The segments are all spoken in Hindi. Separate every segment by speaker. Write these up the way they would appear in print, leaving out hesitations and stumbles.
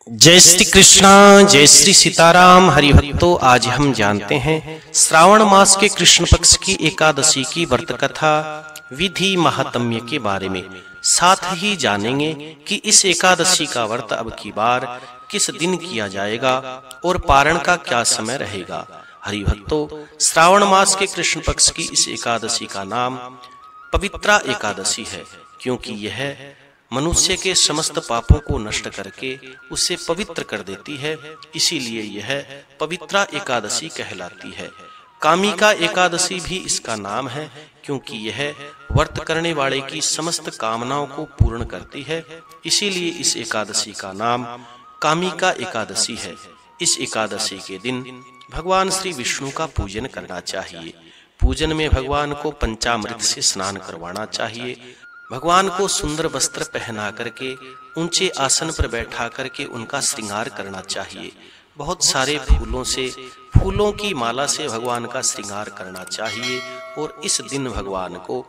Speaker 1: जय श्री कृष्णा, जय श्री सीताराम। हरिभक्तों, आज हम जानते हैं श्रावण मास के कृष्ण पक्ष की एकादशी की व्रत कथा विधि महात्म्य के बारे में। साथ ही जानेंगे कि इस एकादशी का व्रत अब की बार किस दिन किया जाएगा और पारण का क्या समय रहेगा। हरिभक्तों, श्रावण मास के कृष्ण पक्ष की इस एकादशी का नाम पवित्रा एकादशी है, क्योंकि यह मनुष्य के समस्त पापों को नष्ट करके उसे पवित्र कर देती है। इसीलिए यह पवित्रा एकादशी कहलाती है। कामिका एकादशी भी इसका नाम है, क्योंकि यह व्रत करने वाले की समस्त कामनाओं को पूर्ण करती है। इसीलिए इस एकादशी का नाम कामिका एकादशी है। इस एकादशी के दिन भगवान श्री विष्णु का पूजन करना चाहिए। पूजन में भगवान को पंचामृत से स्नान करवाना चाहिए। भगवान को सुंदर वस्त्र पहना करके ऊंचे आसन पर बैठा करके उनका श्रृंगार करना चाहिए। बहुत सारे फूलों की माला से भगवान का श्रृंगार करना चाहिए। और इस दिन भगवान को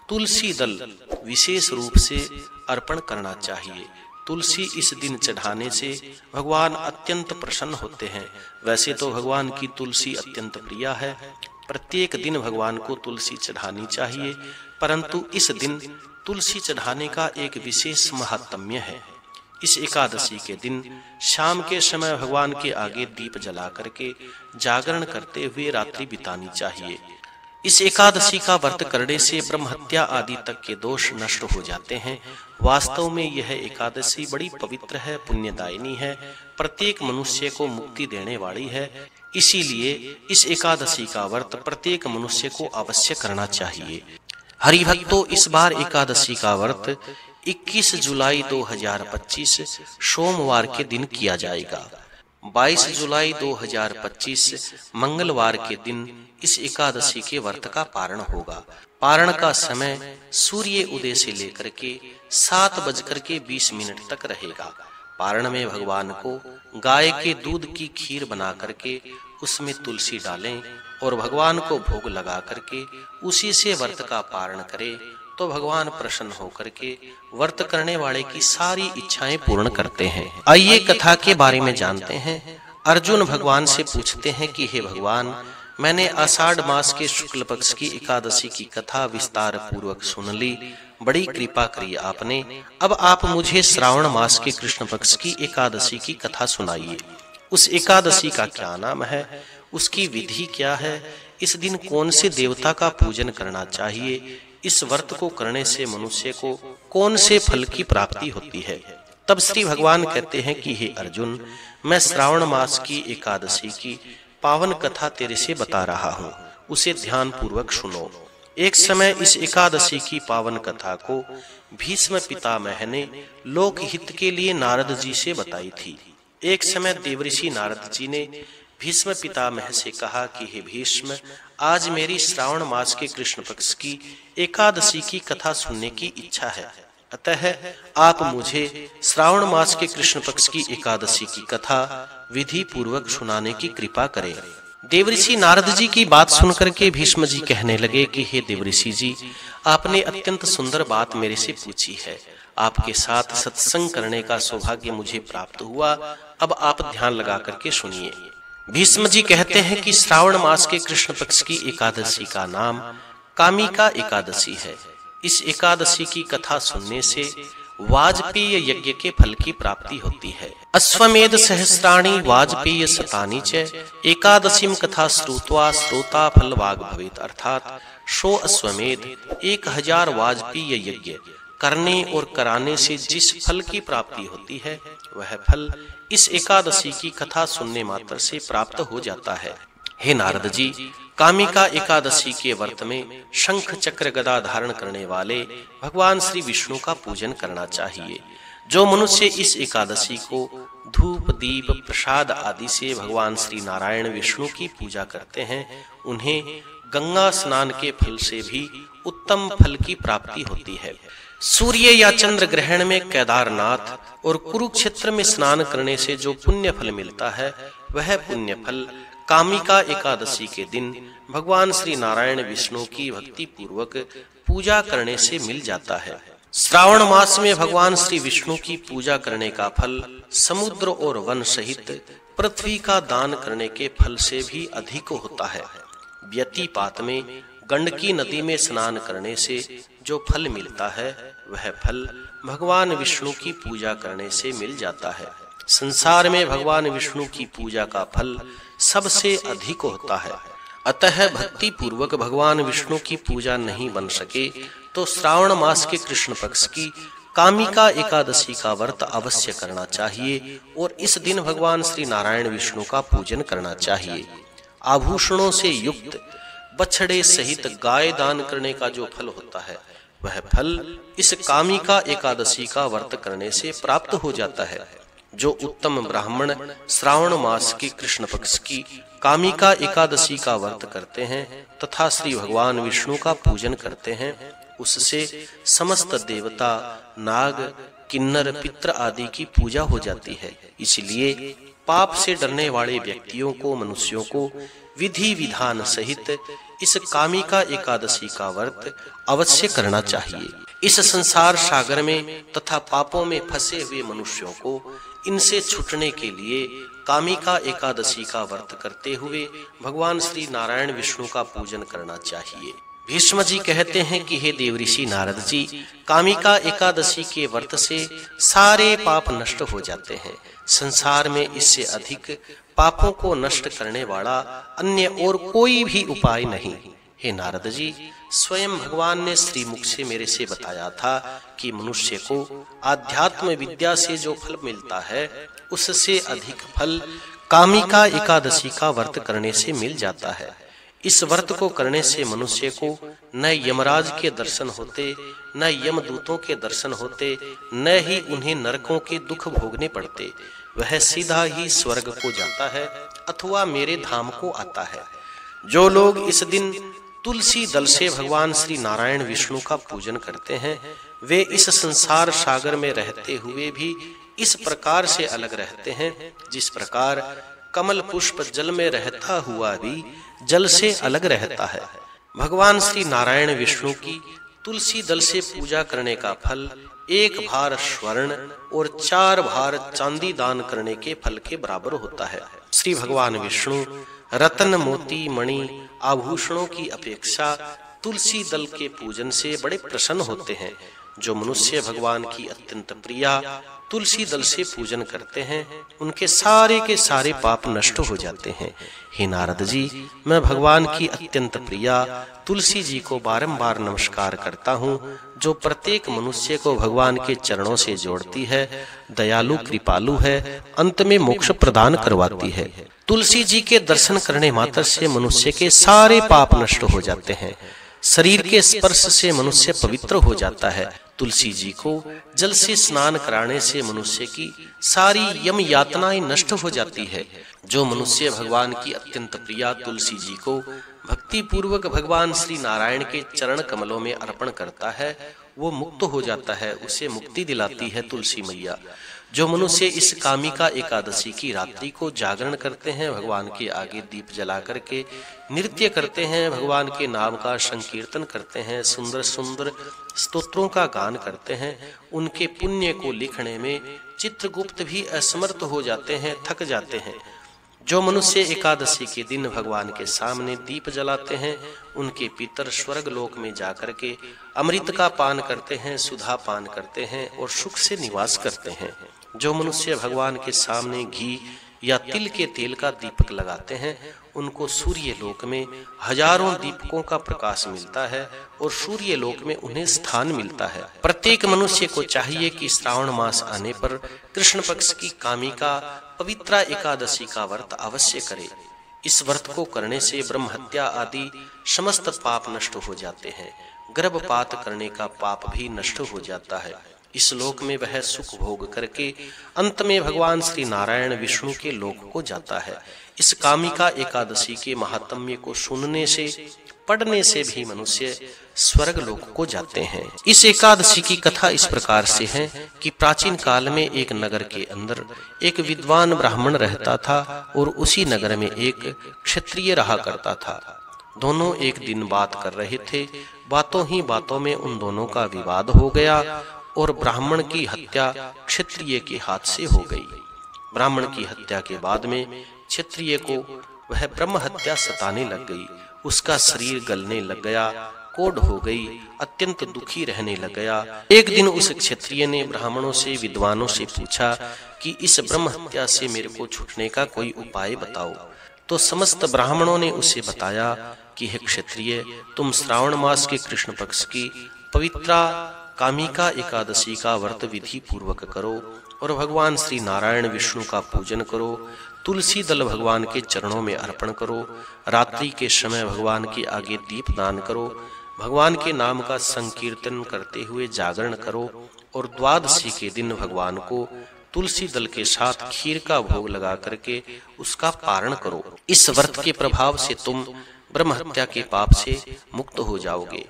Speaker 1: तुलसी दल विशेष रूप से अर्पण करना चाहिए। तुलसी इस दिन चढ़ाने से भगवान अत्यंत प्रसन्न होते हैं। वैसे तो भगवान की तुलसी अत्यंत प्रिय है, प्रत्येक दिन भगवान को तुलसी चढ़ानी चाहिए, परंतु इस दिन तुलसी चढ़ाने का एक विशेष महात्म्य है। इस एकादशी के दिन शाम के समय भगवान के आगे दीप जला करके जागरण करते हुए रात्रि बितानी चाहिए। इस एकादशी का व्रत करने से ब्रह्म हत्या आदि तक के दोष नष्ट हो जाते हैं। वास्तव में यह एकादशी बड़ी पवित्र है, पुण्यदायिनी है, प्रत्येक मनुष्य को मुक्ति देने वाली है। इसीलिए इस एकादशी का व्रत प्रत्येक मनुष्य को अवश्य करना चाहिए। हरिभक्तों, इस बार एकादशी का व्रत 21 जुलाई 2025 सोमवार के दिन किया जाएगा। 22 जुलाई 2025 मंगलवार के दिन इस एकादशी के व्रत का पारण होगा। पारण का समय सूर्य उदय से लेकर के 7:20 तक रहेगा। पारण में भगवान को गाय के दूध की खीर बना करके उसमें तुलसी डालें और भगवान को भोग लगा करके उसी से व्रत का पारण करें, तो भगवान प्रसन्न होकर के व्रत करने वाले की सारी इच्छाएं पूर्ण करते हैं। आइए कथा के बारे में जानते हैं। अर्जुन भगवान से पूछते हैं कि हे भगवान, मैंने आषाढ़ मास के शुक्ल पक्ष की एकादशी की कथा विस्तार पूर्वक सुन ली, बड़ी कृपा करी आपने। अब आप मुझे श्रावण मास के कृष्ण पक्ष की एकादशी की कथा सुनाइए। उस एकादशी का क्या नाम है, उसकी विधि क्या है, इस दिन कौन से देवता का पूजन करना चाहिए, इस व्रत को करने से मनुष्य को कौन से फल की प्राप्ति होती है। तब श्री भगवान कहते हैं कि हे अर्जुन, मैं श्रावण मास की एकादशी की पावन कथा तेरे से बता रहा हूँ, उसे ध्यान पूर्वक सुनो। एक समय इस एकादशी की पावन कथा को भीष्म पितामह ने लोकहित के लिए नारद जी से बताई थी। एक समय देवऋषि नारद जी ने भीष्म पितामह से कहा कि हे भीष्म, आज मेरी श्रावण मास के कृष्ण पक्ष की एकादशी की कथा सुनने की इच्छा है, अतः आप मुझे श्रावण मास के कृष्ण पक्ष की एकादशी की कथा विधि पूर्वक सुनाने की कृपा करें। देवऋषि नारद जी की बात सुनकर के भीष्म जी कहने लगे कि हे देवऋषि जी, आपने अत्यंत सुंदर बात मेरे से पूछी है। आपके साथ सत्संग करने का सौभाग्य मुझे प्राप्त हुआ। अब आप ध्यान लगा करके सुनिए। भीष्म जी कहते हैं कि श्रावण मास के कृष्ण पक्ष की एकादशी का नाम कामिका एकादशी है। इस एकादशी की कथा सुनने से वाजपेय यज्ञ के फल की प्राप्ति होती है। अश्वमेध सहस्राणि वाजपेय शतानि च एकादशीम कथा श्रुत्वा श्रोता फल वाग भवेत। अर्थात 100 अश्वमेध 1000 वाजपेय यज्ञ करने और कराने से जिस फल की प्राप्ति होती है, वह फल इस एकादशी की कथा सुनने मात्र से प्राप्त हो जाता है। हे नारद जी, कामिका एकादशी के व्रत में शंख चक्र गदा धारण करने वाले भगवान श्री विष्णु का पूजन करना चाहिए। जो मनुष्य इस एकादशी को धूप दीप प्रसाद आदि से भगवान श्री नारायण विष्णु की पूजा करते हैं, उन्हें गंगा स्नान के फल से भी उत्तम फल की प्राप्ति होती है। सूर्य या चंद्र ग्रहण में केदारनाथ और कुरुक्षेत्र में स्नान करने से जो पुण्य फल मिलता है, वह पुण्य फल कामिका एकादशी के दिन भगवान श्री नारायण विष्णु की भक्ति पूर्वक पूजा करने से मिल जाता है। श्रावण मास में भगवान श्री विष्णु की पूजा करने का फल समुद्र और वन सहित पृथ्वी का दान करने के फल से भी अधिक होता है। व्यतिपात में गंडकी नदी में स्नान करने से जो फल मिलता है वह फल भगवान विष्णु की पूजा करने से मिल जाता है। संसार में भगवान विष्णु की पूजा का फल सबसे अधिक होता है। अतः भक्ति पूर्वक भगवान विष्णु की पूजा नहीं बन सके तो श्रावण मास के कृष्ण पक्ष की कामिका एकादशी का व्रत अवश्य करना चाहिए और इस दिन भगवान श्री नारायण विष्णु का पूजन करना चाहिए। आभूषणों से युक्त बछड़े सहित गाय दान करने का जो फल होता है वह फल इस कामिका एकादशी का व्रत करने से प्राप्त हो जाता है। जो उत्तम ब्राह्मण श्रावण मास की कृष्ण पक्ष की कामिका एकादशी का व्रत करते हैं तथा श्री भगवान विष्णु का पूजन करते हैं, उससे समस्त देवता, नाग, किन्नर, पितर आदि की पूजा हो जाती है। इसलिए पाप से डरने वाले व्यक्तियों को, मनुष्यों को विधि विधान सहित इस कामिका एकादशी का व्रत अवश्य करना चाहिए। इस संसार सागर में तथा पापों में फंसे हुए मनुष्यों को इनसे छूटने के लिए कामिका एकादशी का व्रत करते हुए भगवान श्री नारायण विष्णु का पूजन करना चाहिए। भीष्म जी कहते हैं कि हे देवऋषि नारद जी, कामिका एकादशी के व्रत से सारे पाप नष्ट हो जाते हैं। संसार में इससे अधिक पापों को नष्ट करने वाला अन्य और कोई भी उपाय नहीं। हे नारद जी, स्वयं भगवान ने श्रीमुख से मेरे से बताया था कि मनुष्य को आध्यात्म विद्या से जो फल मिलता है उससे अधिक फल कामिका एकादशी का व्रत करने से मिल जाता है। इस व्रत को करने से मनुष्य को न यमराज के दर्शन होते, न यमदूतों के दर्शन होते, न ही उन्हें नरकों के दुख भोगने पड़ते। वह सीधा ही स्वर्ग को जाता है अथवा मेरे धाम को आता है। जो लोग इस दिन तुलसी दल से भगवान श्री नारायण विष्णु का पूजन करते हैं वे इस संसार सागर में रहते हुए भी इस प्रकार से अलग रहते हैं जिस प्रकार कमल पुष्प जल में रहता हुआ भी जल से अलग रहता है। भगवान श्री नारायण विष्णु की तुलसी दल से पूजा करने का फल 1 भार स्वर्ण और 4 भार चांदी दान करने के फल के बराबर होता है। श्री भगवान विष्णु रतन, मोती, मणि, आभूषणों की अपेक्षा तुलसी दल के पूजन से बड़े प्रसन्न होते हैं। जो मनुष्य भगवान की अत्यंत प्रिया तुलसी दल से पूजन करते हैं उनके सारे के सारे पाप नष्ट हो जाते हैं। हे नारद जी, मैं भगवान की अत्यंत प्रिया तुलसी जी को बारंबार नमस्कार करता हूँ, जो प्रत्येक मनुष्य को भगवान के चरणों से जोड़ती है, दयालु कृपालु है, अंत में मोक्ष प्रदान करवाती है। तुलसी जी के दर्शन करने मात्र से मनुष्य के सारे पाप नष्ट हो जाते हैं। शरीर के स्पर्श से मनुष्य पवित्र हो जाता है। तुलसी जी को जल से स्नान कराने से मनुष्य की सारी यम यातनाएं नष्ट हो जाती है। जो मनुष्य भगवान की अत्यंत प्रिया तुलसी जी को भक्ति पूर्वक भगवान श्री नारायण के चरण कमलों में अर्पण करता है वो मुक्त हो जाता है, उसे मुक्ति दिलाती है तुलसी मैया। जो मनुष्य इस कामिका एकादशी की रात्रि को जागरण करते हैं, भगवान के आगे दीप जला करके नृत्य करते हैं, भगवान के नाम का संकीर्तन करते हैं, सुंदर सुंदर स्तोत्रों का गान करते हैं, उनके पुण्य को लिखने में चित्रगुप्त भी असमर्थ हो जाते हैं, थक जाते हैं। जो मनुष्य एकादशी के दिन भगवान के सामने दीप जलाते हैं उनके पितर स्वर्ग लोक में जाकर के अमृत का पान करते हैं, सुधा पान करते हैं और सुख से निवास करते हैं। जो मनुष्य भगवान के सामने घी या तिल के तेल का दीपक लगाते हैं उनको सूर्य लोक में हजारों दीपकों का प्रकाश मिलता है और सूर्य लोक में उन्हें स्थान मिलता है। प्रत्येक मनुष्य को चाहिए कि श्रावण मास आने पर कृष्ण पक्ष की कामिका पवित्रा एकादशी का व्रत अवश्य करे। इस व्रत को करने से ब्रह्म हत्या आदि समस्त पाप नष्ट हो जाते हैं। गर्भपात करने का पाप भी नष्ट हो जाता है। इस लोक में वह सुख भोग करके अंत में भगवान श्री नारायण विष्णु के लोक को जाता है। इस कामिका एकादशी के महात्म्य को सुनने से, पढ़ने से भी मनुष्य स्वर्ग लोक को जाते हैं। इस एकादशी की कथा इस प्रकार से है कि प्राचीन काल में एक नगर के अंदर एक विद्वान ब्राह्मण रहता था और उसी नगर में एक क्षत्रिय रहा करता था। दोनों एक दिन बात कर रहे थे। बातों ही बातों में उन दोनों का विवाद हो गया और ब्राह्मण की हत्या क्षत्रिय के हाथ से हो गई। ब्राह्मण की हत्या के बाद में क्षत्रिय को वह ब्रह्म हत्या सताने लग गई। उसका शरीर गलने लग गया, कोढ़ हो गई, अत्यंत दुखी रहने लग गया। एक दिन उस क्षत्रिय ने ब्राह्मणों से, विद्वानों से पूछा कि इस ब्रह्म हत्या से मेरे को छूटने का कोई उपाय बताओ। तो समस्त ब्राह्मणों ने उसे बताया कि हे क्षत्रिय, तुम श्रावण मास के कृष्ण पक्ष की पवित्रा कामिका एकादशी का व्रत विधि पूर्वक करो और भगवान श्री नारायण विष्णु का पूजन करो। तुलसी दल भगवान के चरणों में अर्पण करो। रात्रि के समय भगवान के आगे दीप दान करो। भगवान के नाम का संकीर्तन करते हुए जागरण करो और द्वादशी के दिन भगवान को तुलसी दल के साथ खीर का भोग लगा करके उसका पारण करो। इस व्रत के प्रभाव से तुम ब्रह्म हत्या के पाप से मुक्त हो जाओगे।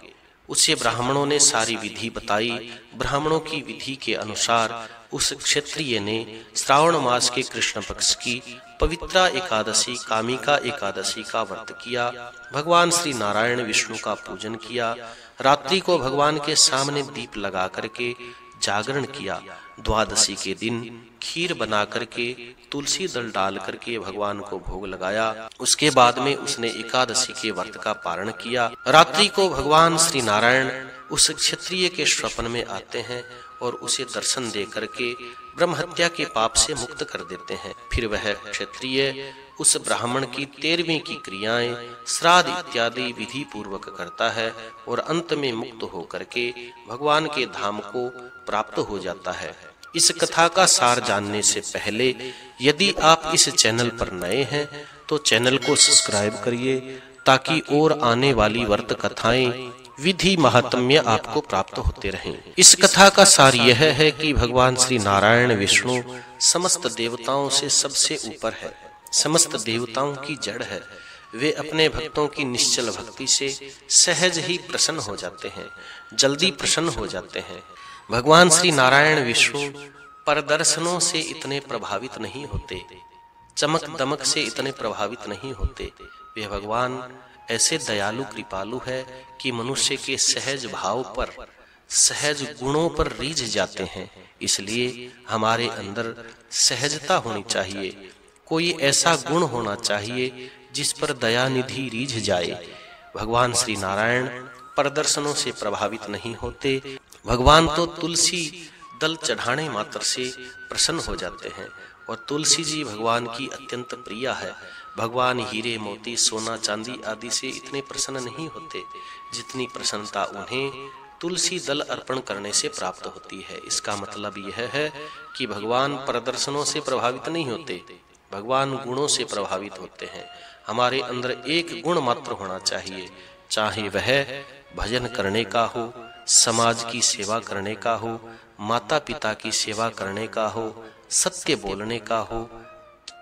Speaker 1: उसे ब्राह्मणों ने सारी विधि बताई। ब्राह्मणों की विधि के अनुसार उस क्षत्रिय ने श्रावण मास के कृष्ण पक्ष की पवित्रा एकादशी कामिका एकादशी का व्रत किया। भगवान श्री नारायण विष्णु का पूजन किया। रात्रि को भगवान के सामने दीप लगा करके जागरण किया। द्वादशी के दिन खीर बना करके तुलसी दल डाल करके भगवान को भोग लगाया। उसके बाद में उसने एकादशी के व्रत का पारण किया। रात्रि को भगवान श्री नारायण उस क्षत्रिय के स्वप्न में आते हैं और उसे दर्शन दे करके ब्रह्म हत्या के पाप से मुक्त कर देते हैं। फिर वह क्षत्रिय उस ब्राह्मण की 13वीं की क्रियाएं, श्राद्ध इत्यादि विधि पूर्वक करता है और अंत में मुक्त होकर के भगवान के धाम को प्राप्त हो जाता है। इस कथा का सार जानने से पहले यदि आप इस चैनल पर नए हैं तो चैनल को सब्सक्राइब करिए ताकि और आने वाली व्रत कथाएं, विधि, महात्म्य आपको प्राप्त होते रहें। इस कथा का सार यह है कि भगवान श्री नारायण विष्णु समस्त देवताओं से सबसे ऊपर है, समस्त देवताओं की जड़ है। वे अपने भक्तों की निश्चल भक्ति से सहज ही प्रसन्न हो जाते हैं, जल्दी प्रसन्न हो जाते हैं। भगवान श्री नारायण विष्णु परदर्शनों से इतने प्रभावित नहीं होते, चमक दमक से इतने प्रभावित नहीं होते। वे भगवान ऐसे दयालु कृपालु है कि मनुष्य के सहज भाव पर, सहज गुणों पर रीझ जाते हैं। इसलिए हमारे अंदर सहजता होनी चाहिए, कोई ऐसा गुण होना चाहिए जिस पर दयानिधि रीझ जाए। भगवान श्री नारायण प्रदर्शनों से प्रभावित नहीं होते। भगवान तो तुलसी दल चढ़ाने मात्र से प्रसन्न हो जाते हैं और तुलसी जी भगवान की अत्यंत प्रिय है। भगवान हीरे मोती सोना चांदी आदि से इतने प्रसन्न नहीं होते जितनी प्रसन्नता उन्हें तुलसी दल अर्पण करने से प्राप्त होती है। इसका मतलब यह है कि भगवान प्रदर्शनों से प्रभावित नहीं होते, भगवान गुणों से प्रभावित होते हैं। हमारे अंदर एक गुण मात्र होना चाहिए, चाहे वह भजन करने का हो, समाज की सेवा करने का हो, माता पिता की सेवा करने का हो, सत्य बोलने का हो।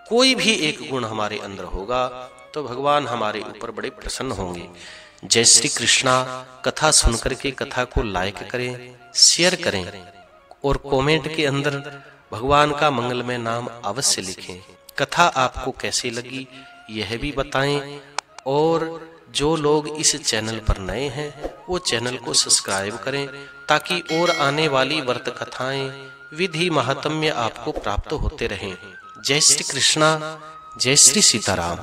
Speaker 1: कोई भी एक गुण हमारे अंदर होगा तो भगवान हमारे ऊपर बड़े प्रसन्न होंगे। जय श्री कृष्णा। कथा सुनकर के कथा को लाइक करें, शेयर करें और कमेंट के अंदर भगवान का मंगलमय नाम अवश्य लिखें। कथा आपको कैसी लगी यह भी बताएं और जो लोग इस चैनल पर नए हैं वो चैनल को सब्सक्राइब करें ताकि और आने वाली व्रत कथाएं, विधि, महात्म्य आपको प्राप्त होते रहें। जय श्री कृष्णा, जय श्री सीताराम।